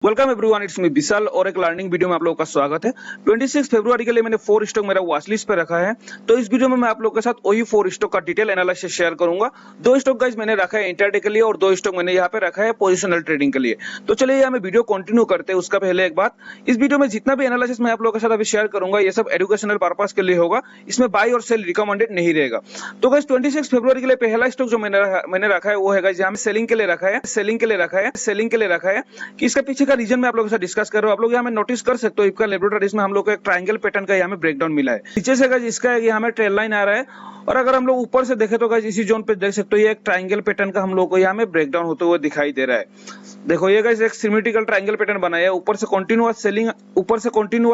Welcome everyone, it's me विशाल और एक learning video में आप लोगों का स्वागत है। 26 फरवरी के लिए मैंने 4 स्टॉक मेरा वॉच लिस्ट पे रखा है। तो इस वीडियो में मैं आप लोगों के साथ वही 4 स्टॉक का डिटेल एनालिसिस शेयर करूंगा। 2 स्टॉक गाइस मैंने रखा है इंट्राडे के लिए और 2 स्टॉक मैंने यहाँ पे रखा है पोजिशनल ट्रेडिंग के लिए। तो चलिए यहाँ में वीडियो कंटिन्यू करते हैं। उसका पहले एक बात, इस वीडियो में जितना भी एनालिसिस मैं आप लोगों के साथ अभी शेयर करूंगा ये सब एजुकेशनल पर्पज के लिए होगा, इसमें बाय और सेल रिकमेंडेड नहीं रहेगा। तो गाइस 26 फरवरी के लिए पहला स्टॉक जो मैंने रखा है वो है गाइस यहाँ में सेलिंग के लिए रखा है कि इसका पीछे का रीजन मैं आप लोगों के साथ डिस्कस कर रहा हूं। आप लोग यहाँ में नोटिस कर सकते हो इफ्का लैबोरेटरीज में हम लोग को एक ट्रायंगल पैटर्न का यहाँ में ब्रेकडाउन मिला है। नीचे से गाइस इसका यहाँ में ट्रेल लाइन आ रहा है और अगर हम लोग ऊपर से देखें तो गाइस इसी जोन पे देख सकते हो ये एक ट्रायंगल पैटर्न का हम लोग को यहाँ में ब्रेकडाउन होते हुए दिखाई दे रहा है। देखो ये गाइस एक सिमेट्रिकल ट्रायंगल पैटर्न बनाया है, ऊपर से कंटिन्यूअस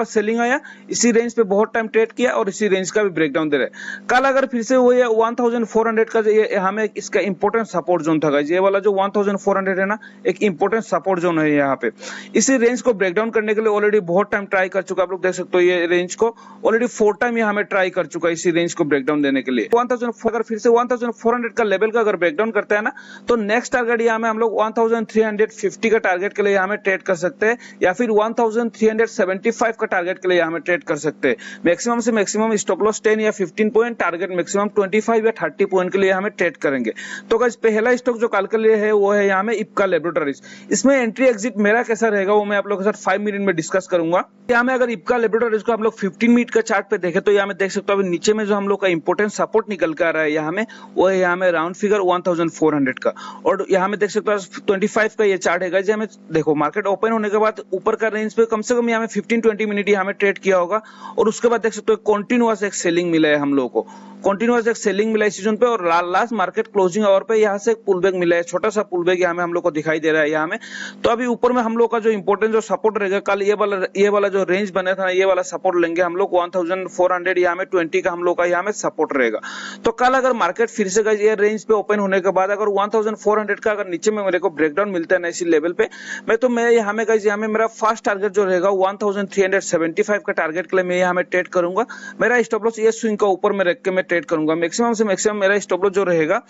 सेलिंग आया, इसी रेंज पे बहुत टाइम ट्रेड किया और इसी रेंज का भी ब्रेकडाउन दे रहा है। कल अगर फिर से वो ये 1400 का यहाँ में इसका इंपॉर्टेंट सपोर्ट जोन था गाइस, ये वाला जो 1400 है ना एक इंपॉर्टेंट सपोर्ट जोन है यहाँ पे। इसी रेंज को ब्रेकडाउन करने के लिए ऑलरेडी बहुत टाइम ट्राई कर चुका, आप लोग देख सकते हो ये रेंज को ऑलरेडी 4 टाइम यहाँ में ट्राई कर चुका है इसी रेंज को ब्रेकडाउन देने के लिए। 1000 अगर फिर से 1400 का लेवल का अगर ब्रेकडाउन करता है ना तो नेक्स्ट टारगेट यहाँ में हम लोग 1350 का टारगेट के लिए यहाँ में ट्रेड कर सकते हैं या फिर 1375 का टारगेट के लिए यहाँ में ट्रेड कर सकते हैं। मैक्सिमम से मैक्सिमम स्टॉप लॉस 10 या 15 पॉइंट, टारगेट मैक्सिमम 25 या 30 पॉइंट के लिए यहाँ में ट्रेड करेंगे। तो गाइस पहला स्टॉक जो कल के लिए है वो है यहाँ में इफ्का लैबोरेटरीज। इसमें एंट्री एग्जिट मेरा कैसा रहेगा वो मैं आप लोगों के साथ 5 मिनट में डिस्कस करूंगा। यहाँ में अगर इफ्का लैबोरेटरीज को हम लोग 15 मिनट का चार्ट पे देखें तो यहाँ में देख सकते हो अभी नीचे में जो हम लोग का इंपोर्टेंट सपोर्ट निकल कर आ रहा है यहाँ में वो है यहाँ में राउंड फिगर 1400 का, और यहाँ में देख सकते हो 25 का ये चार्ट है। हमें देखो मार्केट ओपन होने के बाद ऊपर का रेंज पे कम से कम यहाँ में 15-20 मिनट यहाँ में ट्रेड किया होगा और उसके बाद देख सकते हो कंटिन्यूअस एक सेलिंग मिला है हम लोगों को, कंटिन्यूअस एक सेलिंग मिला है इस जोन पे और लास्ट मार्केट क्लोजिंग आवर पे यहाँ से पुल बैक मिला है, छोटा सा पुल बैक यहाँ में हम लोग को दिखाई दे रहा है यहाँ में। तो अभी ऊपर में हम लोग का जो इंपोर्टेंट जो सपोर्ट रहेगा कल ये वाला जो रेंज बना था ये वाला सपोर्ट लेंगे हम लोग 1400 यहाँ में 20 का हम लोग का यहाँ में सपोर्ट रहेगा। तो कल अगर मार्केट फिर से ये रेंज पे ओपन होने के बाद अगर 1400 का अगर नीचे में मेरे को ब्रेकडाउन मिलता है ना इसी लेवल पे मैं यहाँ में मेरा फर्स्ट टारगेट जो रहेगा 1375 का टारगेट के लिए मैं यहाँ में ट्रेड करूंगा। मेरा स्टॉप लॉस ये स्विंग का ऊपर में रख के मैं ट्रेड करूंगा। मैक्सिमम से मैक्सिमम मेरा स्टॉप लॉस जो रहेगा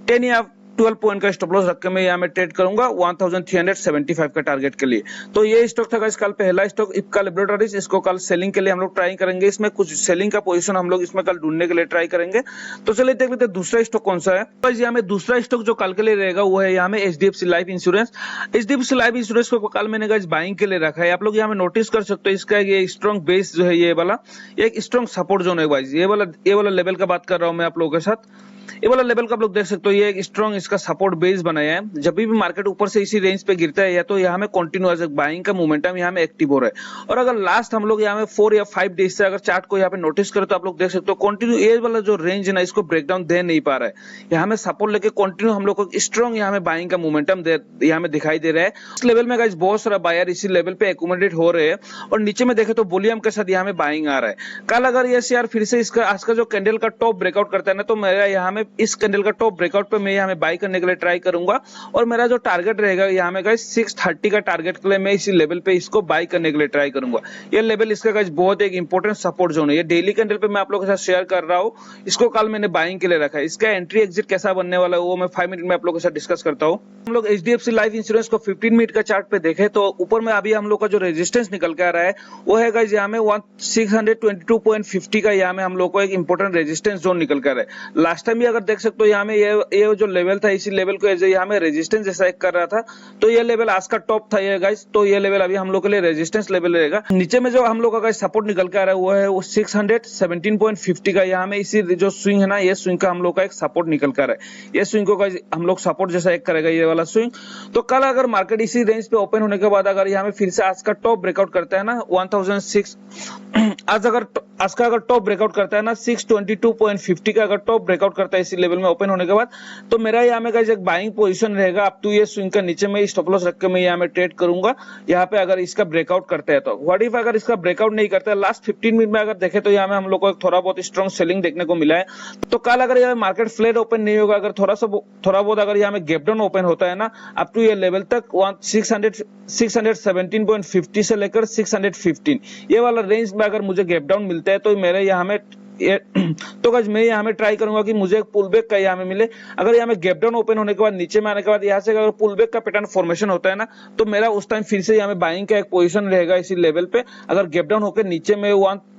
10 या 12 पॉइंट का स्टॉप लॉस रख के मैं यहाँ में ट्रेड करूंगा 1375 का टारगेट के लिए। तो ये स्टॉक था गाइस कल पहला स्टॉक इफ्का लैबोरेटरीज। इसको कल सेलिंग के लिए हम लोग ट्राई करेंगे, इसमें कुछ सेलिंग का पोजीशन हम लोग इसमें कल ढूंढने के लिए ट्राई करेंगे। तो चलिए देख लेते हैं दूसरा स्टॉक कौन सा है। तो यहाँ में दूसरा स्टॉक जो कल के लिए रहेगा वो है यहाँ में HDFC life insurance. HDFC life insurance को कल मैंने गाइस बाइंग के लिए रखा है। आप लोग यहाँ में नोटिस कर सकते हो इसका ये स्ट्रॉन्ग बेस जो है ये वाला एक स्ट्रॉन्ग सपोर्ट जोन है गाइस। ये वाला लेवल का बात कर रहा हूँ मैं आप लोगों के साथ। ये वाला लेवल का आप लोग देख सकते हो ये एक स्ट्रॉन्ग इसका सपोर्ट बेस बनाया है। जब भी मार्केट ऊपर से इसी रेंज पे गिरता है या तो यहाँ में कंटिन्यूअस बाइंग का मोमेंटम यहाँ में एक्टिव हो रहा है। और अगर लास्ट हम लोग यहाँ में 4 या 5 डेज से अगर चार्ट को यहाँ पे नोटिस करें तो आप लोग देख सकते हो कंटिन्यू ये वाला जो रेंज है ना इसको ब्रेकडाउन दे नहीं पा रहा है। यहाँ में सपोर्ट लेके कंटिन्यू हम लोग को स्ट्रॉन्ग यहाँ में बाइंग का मोमेंटम यहाँ में दिखाई दे रहा है। इस लेवल में गाइस बहुत सारा बायर इसी लेवल पे एकोमोडेट हो रहे हैं और नीचे में देखे तो वॉल्यूम के साथ यहाँ में बाइंग आ रहा है। कल अगर ये शेयर फिर से इसका आज का जो कैंडल का टॉप ब्रेकआउट करता है ना तो मेरा यहाँ में इस कैंडल का टॉप ब्रेकआउट पे मैं यहाँ में बाई करने के लिए ट्राई करूंगा और मेरा जो टारगेट रहेगा यहाँ में गाइस 630 का टारगेट के लिए मैं इसी लेवल पे इसको बाई करने के लिए ट्राई करूंगा। ये लेवल इसका गाइस बहुत एक इंपॉर्टेंट सपोर्ट जोन है। ये डेली कैंडल पे मैं आप लोगों के साथ शेयर कर रहा हूँ, इसको कल मैंने बाइंग के लिए रखा है। इसका एंट्री एग्जिट कैसा बनने वाला है वो मैं 5 मिनट में आप लोगों के साथ डिस्कस करता हूँ। हम लोग एचडीएफसी लाइफ इंश्योरेंस को 15 मिनट का चार्ट पे देखे तो ऊपर में अभी हम लोग का जो रेजिस्टेंस निकल के आ रहा है वो है गाइस यहाँ में 622.50 का यहाँ में हम लोग को एक इंपॉर्टेंट रेजिस्टेंस जोन निकल कर रहा है। लास्ट टाइम भी अगर देख सकते हो यहाँ में ये जो लेवल था इसी लेवल को यहाँ में रेजिस्टेंस जैसा एक कर रहा था तो ये लेवल आज का टॉप था ये गाइस। तो ये लेवल अभी हम लोग के लिए रेजिस्टेंस लेवल रहेगा। नीचे में जो हम लोग का गाइस सपोर्ट निकल के आ रहा है वो है वो 617.50 का यहाँ में इसी जो स्विंग है ना ये स्विंग का हम लोग का एक सपोर्ट निकल कर रहा है। ये स्विंग को गाइस हम लोग सपोर्ट जैसा एक करेगा ये वाला स्विंग। तो कल अगर मार्केट इसी रेंज पे ओपन होने के बाद अगर यहाँ में फिर से आज का टॉप ब्रेकआउट करता है ना 1006 आज का अगर टॉप ब्रेकआउट करता है ना 622.50 का अगर टॉप ब्रेकआउट करता है इसी लेवल में ओपन होने के बाद तो मेरा यहाँ में गाइस एक बाइंग पोजीशन रहेगा। अब तो ये स्विंग का नीचे में स्टॉप लॉस रख के मैं यहाँ में ट्रेड करूंगा यहाँ पे अगर इसका ब्रेकआउट करता है तो। व्हाट इफ अगर इसका ब्रेकआउट नहीं करता है लास्ट 15 मिनट में अगर देखे तो यहाँ में हम लोग को थोड़ा बहुत स्ट्रॉन्ग सेलिंग देखने को मिला है। तो कल अगर यहाँ मार्केट फ्लैट ओपन नहीं होगा अगर थोड़ा बहुत अगर यहाँ में गैप डाउन ओपन होता है ना अप टू ये लेवल तक 617.50 से लेकर 615 ये वाला रेंज में अगर मुझे गैप डाउन मिलता है तो मेरे यहाँ में तो गाइस मैं यहाँ में ट्राई करूंगा कि मुझे एक पुल बैक का यहाँ में मिले। अगर यहाँ में गैप डाउन ओपन होने के बाद नीचे में आने के बाद यहाँ से अगर पुल बैक का पैटर्न फॉर्मेशन होता है ना, तो मेरा उस टाइम फिर से यहाँ में बाइंग का एक पोजीशन रहेगा इसी लेवल पे। अगर गैप डाउन होकर नीचे में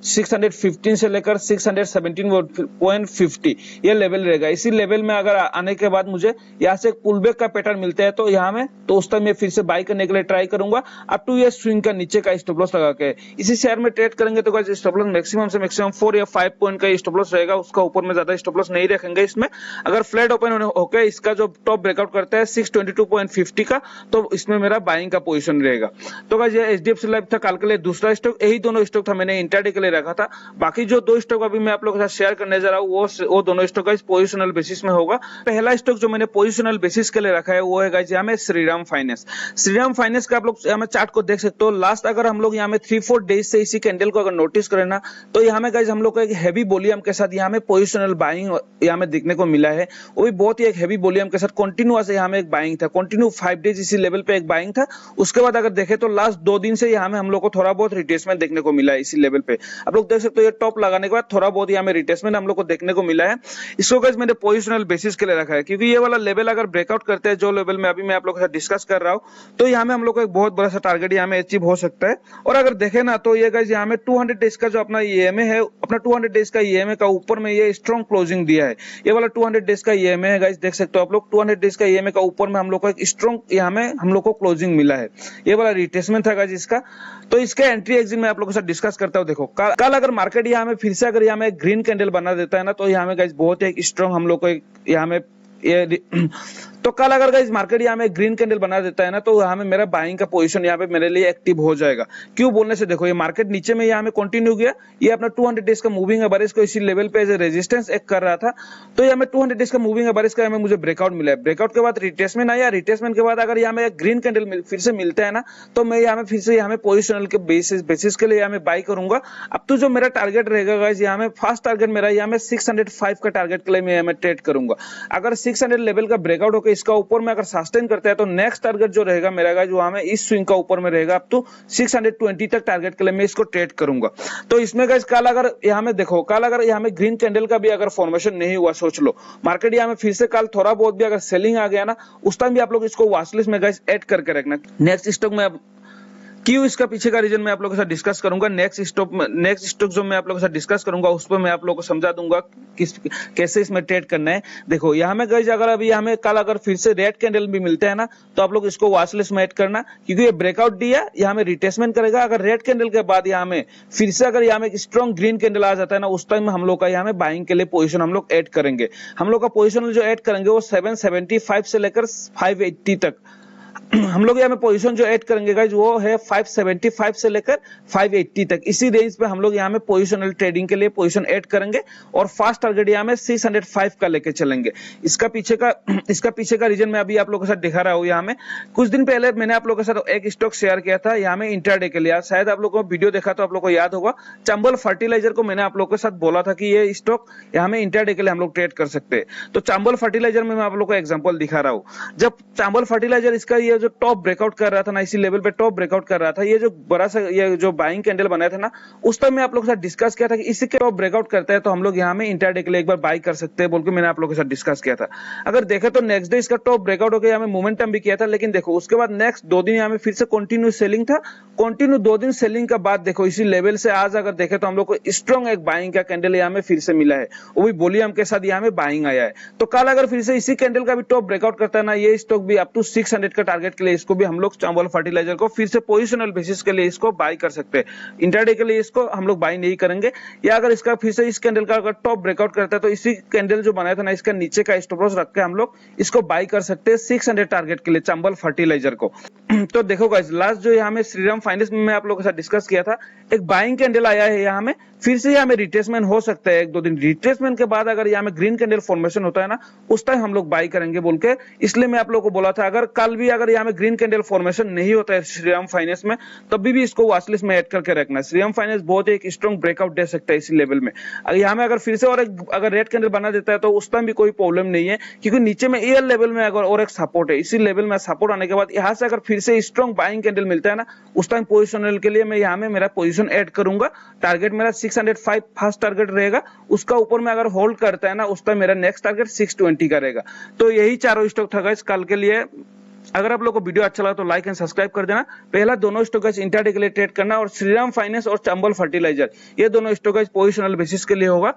615 से लेकर 617.50 ये लेवल रहेगा। इसी लेवल में अगर आने के बाद मुझे यहाँ से एक पुल बैक का पैटर्न मिलता है तो यहाँ में तो उस टाइम मैं फिर से बाई करने के लिए ट्राई करूंगा अप टू ये स्विंग का नीचे का स्टॉप लॉस लगा के। इसी शेयर में ट्रेड करेंगे तो गाइस स्टॉप लॉस मैक्सिमम से मैक्सिमम 4 या 5 पॉइंट का स्टॉप लॉस रहेगा, उसका ऊपर में ज्यादा स्टॉप लॉस नहीं रखेंगे इसमें। अगर फ्लैट ओपन होकर इसका जो टॉप ब्रेकआउट करता है 622.50 का, तो इसमें मेरा बाइंग का पोजीशन रहेगा। तो गाइस ये एचडीएफसी लाइफ था कल के लिए दूसरा स्टॉक, यही दोनों स्टॉक था मैंने इंट्राडे के लिए रखा था। बाकी जो दो स्टॉक अभी मैं आप लोगों के साथ शेयर करने जा रहा हूँ वो दोनों स्टॉक गाइस पोजिशनल बेसिस में होगा। पहला स्टॉक जो मैंने पोजिशनल बेसिस के लिए रखा है वो है गाइस यहाँ में श्रीराम फाइनेंस। श्रीराम फाइनेंस का आप लोग यहाँ में चार्ट को देख सकते हो। लास्ट अगर हम लोग यहाँ में 3-4 डेज से इसी कैंडल को अगर नोटिस करें ना, तो यहाँ में गाइस हम लोग को एक हैवी वॉल्यूम के साथ यहाँ में पोजिशनल बाइंग यहाँ में देखने को मिला है। वो भी बहुत ही एक हैवी वॉल्यूम के साथ कंटिन्यूअस यहाँ में एक बाइंग था, कंटिन्यू 5 डेज इसी लेवल पे एक बाइंग था। उसके बाद अगर देखें तो लास्ट 2 दिन से यहाँ में हम लोग को थोड़ा बहुत रिट्रेसमेंट देखने को मिला है इसी लेवल पे। आप लोग देख सकते हो ये टॉप लगाने के बाद थोड़ा बहुत यहाँ में रिट्रेसमेंट हम लोग को देखने को मिला है। इसको गाइस मैंने पोजिशनल बेसिस के लिए रखा है, क्योंकि ये वाला लेवल अगर ब्रेकआउट करते हैं जो लेवल में अभी मैं आप लोगों के साथ डिस्कस कर रहा हूँ, तो यहाँ में हम लोग को एक बहुत बड़ा सा टारगेट यहाँ में अचीव हो सकता है। और अगर देखें ना तो ये गाइस यहाँ में 200 डेज का जो अपना ईएमए है, अपना 200 डेज का ईएमए का ऊपर में ये स्ट्रॉन्ग क्लोजिंग दिया है। ये वाला 200 डेज का ईएमए है गाइस, देख सकते हो आप लोग 200 डेज का ईएमए का ऊपर में हम लोग को एक स्ट्रॉन्ग यहाँ में हम लोग को क्लोजिंग मिला है। ये वाला रिट्रेसमेंट था गाइस इसका। तो इसका एंट्री एग्जिट मैं आप लोगों के साथ डिस्कस करता हूँ। देखो कल अगर मार्केट यहाँ में फिर से अगर यहाँ में ग्रीन कैंडल बना देता है ना, तो यहाँ में गाइस बहुत एक स्ट्रॉन्ग हम लोग को यहाँ में तो कल अगर गाइस मार्केट यहाँ में ग्रीन कैंडल बना देता है ना, तो यहाँ में मेरा बाइंग का पोजीशन यहाँ पे मेरे लिए एक्टिव हो जाएगा। क्यों बोलने से देखो ये मार्केट नीचे में यहाँ में कंटिन्यू गया, ये अपना 200 डेज का मूविंग एवरेज को इसी लेवल पे एज ए रेजिस्टेंस एक कर रहा था। तो यहाँ में 200 डेज का मूविंग एवरेज का मुझे ब्रेकआउट मिला है। ब्रेकआउट के बाद रिट्रेसमेंट आया, रिट्रेसमेंट के बाद अगर यहाँ में ग्रीन कैंडल फिर से मिलता है ना, तो मैं यहाँ में फिर से यहाँ में पोजिशनल के बेसिस के लिए यहाँ में बाई करूंगा। अब तो जो मेरा टारगेट रहेगा गाइस यहाँ में फर्स्ट टारगेट मेरा यहाँ में 605 का टारगेट के लिए मैं यहाँ में ट्रेड करूंगा। अगर 600 लेवल का ब्रेकआउट होकर इसका ऊपर में अगर सस्टेन करता है तो नेक्स्ट टारगेट जो रहेगा मेरा गाइस वहां में इस स्विंग का ऊपर में रहेगा, अप टू 620 तक टारगेट के लिए मैं इसको ट्रेड करूंगा। तो इसमें गाइस कल अगर यहाँ में देखो, कल अगर यहाँ में ग्रीन कैंडल का भी अगर फॉर्मेशन नहीं हुआ, सोच लो मार्केट यहाँ में फिर से कल थोड़ा बहुत भी अगर सेलिंग आ गया ना, उस टाइम भी आप लोग इसको वॉच लिस्ट में गाइस ऐड करके रखना। नेक्स्ट स्टॉक में क्यों इसका पीछे का रीजन मैं आप लोगों के साथ डिस्कस करूंगा। नेक्स्ट स्टॉक जो मैं आप लोगों के साथ डिस्कस करूंगा उस पर मैं आप लोगों को समझा दूंगा कैसे इसमें ट्रेड करना है। देखो यहाँ में गाइस अगर अभी यहाँ में कल अगर फिर से रेड कैंडल भी मिलते हैं ना, तो आप लोग इसको वॉच लिस्ट में ऐड करना, क्योंकि ये ब्रेकआउट दिया यहाँ में रिट्रेसमेंट करेगा। अगर रेड कैंडल के बाद यहाँ में फिर से अगर यहाँ में स्ट्रॉन्ग ग्रीन कैंडल आ जाता है ना, उस टाइम हम लोग का यहाँ में बाइंग के लिए पोजिशन हम लोग ऐड करेंगे। हम लोग का पोजिशन जो ऐड करेंगे वो 775 से लेकर 580 तक हम लोग यहाँ में पोजीशन जो ऐड करेंगे गाइस वो है 575 से लेकर 580 तक। इसी रेंज पे हम लोग यहाँ में पोजिशनल ट्रेडिंग के लिए पोजीशन ऐड करेंगे और फास्ट टारगेट यहाँ में 605 का लेके चलेंगे। इसका पीछे का रीजन मैं अभी आप लोगों के साथ दिखा रहा हूँ। यहाँ में कुछ दिन पहले मैंने आप लोगों के साथ एक स्टॉक शेयर किया था यहाँ में इंट्राडे के लिए, शायद आप लोगों को वीडियो देखा तो आप लोगों को याद होगा। चंबल फर्टिलाइजर को मैंने आप लोगों के साथ बोला था कि ये स्टॉक यहाँ में इंट्राडे के लिए हम लोग ट्रेड कर सकते हैं। तो चंबल फर्टिलाइजर में मैं आप लोगों को एग्जाम्पल दिखा रहा हूँ। जब चंबल फर्टिलाइजर इसका ये जो टॉप ब्रेकआउट कर रहा था ना, इसी लेवल पे टॉप ब्रेकआउट कर रहा था, ये जो बड़ा सा ये जो बाइंग कैंडल बनाया था ना, उस टाइम मैं आप लोगों के साथ डिस्कस किया था कि इसी के टॉप ब्रेकआउट करता है तो हम लोग यहाँ में इंट्राडे के लिए एक बार बाई कर सकते हैं बोल के मैंने आप लोगों के साथ डिस्कस किया था। अगर देखें तो नेक्स्ट डे इसका टॉप ब्रेकआउट हो गया, यहाँ में मोमेंटम भी किया था, लेकिन देखो उसके बाद नेक्स्ट 2 दिन यहाँ में फिर से कंटिन्यू सेलिंग था। कंटिन्यू 2 दिन सेलिंग के बाद देखो इसी लेवल से आज अगर देखें तो हम लोग को स्ट्रॉन्ग एक बाइंग का कैंडल यहाँ में फिर से मिला है, वो भी वॉल्यूम के साथ यहाँ में बाइंग आया है। तो कल अगर फिर से इसी कैंडल का भी टॉप ब्रेकआउट करता है ना, ये स्टॉक भी अप टू 600 का टारगेट के लिए इसको भी हम लोग चंबल फर्टिलाइजर को फिर से पोजिशनल बेसिस के लिए इसको बाई कर सकते हैं। इंट्राडे के लिए इसको हम लोग बाई नहीं करेंगे। या अगर इसका फिर से इस कैंडल का अगर टॉप ब्रेकआउट करता है तो इसी कैंडल जो बनाया था ना, इसका नीचे का स्टॉप लॉस रख के हम लोग इसको बाई कर सकते हैं 600 टारगेट के लिए चंबल फर्टिलाइजर को। तो देखो गाइस लास्ट जो यहाँ में श्रीराम फाइनेंस में मैं आप लोगों के साथ डिस्कस किया था, एक बाइंग कैंडल आया है यहाँ में, फिर से यहाँ में रिट्रेसमेंट हो सकता है 1-2 दिन। रिट्रेसमेंट के बाद अगर यहाँ में ग्रीन कैंडल फॉर्मेशन होता है ना, उस टाइम हम लोग बाई करेंगे बोल के, इसलिए मैं आप लोगों को बोला था अगर कल भी अगर यहाँ में ग्रीन कैंडल फॉर्मेशन नहीं होता है श्रीराम फाइनेंस में, तभी भी इसको वॉच लिस्ट में ऐड करके रखना है। श्रीराम फाइनेंस बहुत एक स्ट्रॉन्ग ब्रेकआउट दे सकता है इसी लेवल में। यहाँ में अगर फिर से और एक अगर रेड कैंडल बना देता है तो उस टाइम भी कोई प्रॉब्लम नहीं है, क्योंकि नीचे में एयर लेवल में अगर और एक सपोर्ट है, इसी लेवल में सपोर्ट आने के बाद यहाँ से अगर फिर फिर से स्ट्रॉन्ग बाइंग कैंडल मिलता है ना, उस टाइम पोजिशनल के लिए मैं यहाँ में मेरा पोजीशन ऐड करूंगा। टारगेट मेरा 605 फर्स्ट टारगेट रहेगा, उसका ऊपर में अगर होल्ड करता है ना, उस टाइम मेरा नेक्स्ट टारगेट 620 का रहेगा। तो यही चारों स्टॉक था गाइस कल के लिए। अगर आप लोग को वीडियो अच्छा लगा तो लाइक एंड सब्सक्राइब कर देना। पहला दोनों स्टॉक गाइस इंट्राडे के लिए ट्रेड करना, और श्रीराम फाइनेंस और चंबल फर्टिलाइजर ये दोनों स्टॉक गाइस पोजिशनल बेसिस के लिए होगा।